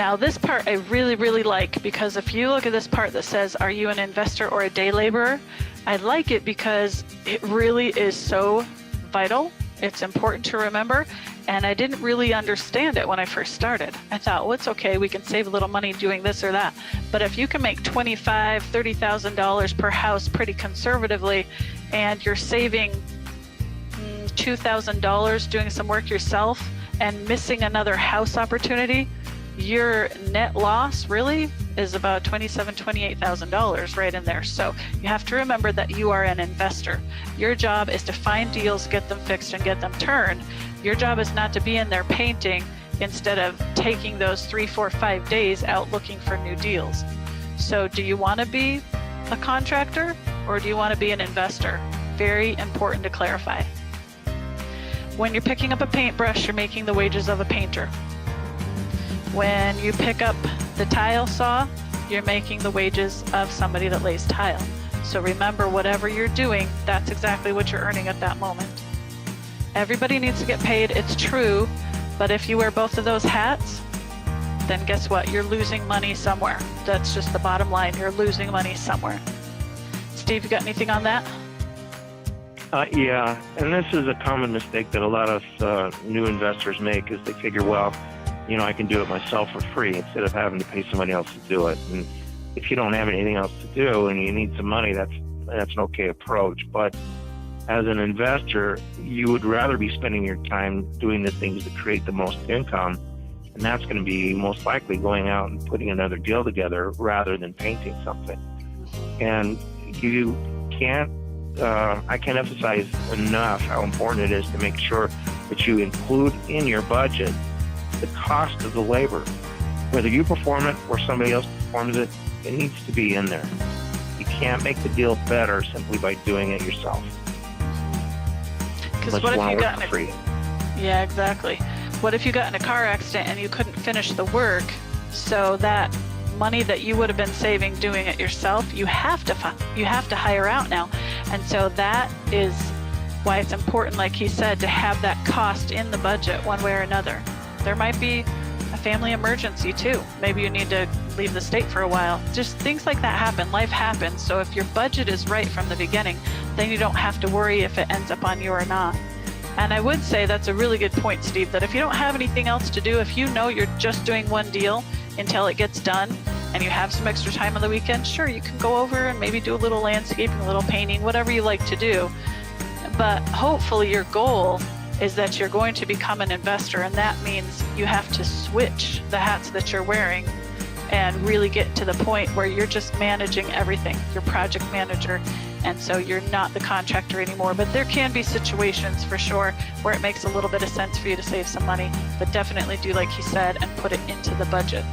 Now this part I really, really like, because if you look at this part that says, are you an investor or a day laborer? I like it because it really is so vital. It's important to remember. And I didn't really understand it when I first started. I thought, well, it's okay, we can save a little money doing this or that. But if you can make $25,000, $30,000 per house pretty conservatively, and you're saving $2,000 doing some work yourself and missing another house opportunity, your net loss really is about $27,000, $28,000 right in there. So you have to remember that you are an investor. Your job is to find deals, get them fixed, and get them turned. Your job is not to be in there painting instead of taking those 3, 4, 5 days out looking for new deals. So do you want to be a contractor or do you want to be an investor? Very important to clarify. When you're picking up a paintbrush, you're making the wages of a painter. When you pick up the tile saw, you're making the wages of somebody that lays tile. So remember, whatever you're doing, that's exactly what you're earning at that moment. Everybody needs to get paid, it's true, but if you wear both of those hats, then guess what? You're losing money somewhere. That's just the bottom line. You're losing money somewhere. Steve, you got anything on that? Yeah, and this is a common mistake that a lot of new investors make, is they figure, well, you know, I can do it myself for free instead of having to pay somebody else to do it. And if you don't have anything else to do and you need some money, that's an okay approach. But as an investor, you would rather be spending your time doing the things that create the most income, and that's going to be most likely going out and putting another deal together rather than painting something. And you can't, I can't emphasize enough how important it is to make sure that you include in your budget the cost of the labor. Whether you perform it or somebody else performs it, it needs to be in there. You can't make the deal better simply by doing it yourself. Because what if you got in free? Yeah, exactly. What if you got in a car accident and you couldn't finish the work? So that money that you would have been saving doing it yourself, you have to hire out now. And so that is why it's important, like he said, to have that cost in the budget one way or another. There might be a family emergency too. Maybe you need to leave the state for a while. Just things like that happen. Life happens. So if your budget is right from the beginning, then you don't have to worry if it ends up on you or not. And I would say that's a really good point, Steve, that if you don't have anything else to do, if you know you're just doing one deal until it gets done and you have some extra time on the weekend, sure, you can go over and maybe do a little landscaping, a little painting, whatever you like to do. But hopefully your goal is that you're going to become an investor, and that means you have to switch the hats that you're wearing and really get to the point where you're just managing everything. You're project manager, and so you're not the contractor anymore. But there can be situations for sure where it makes a little bit of sense for you to save some money, but definitely do like he said and put it into the budget.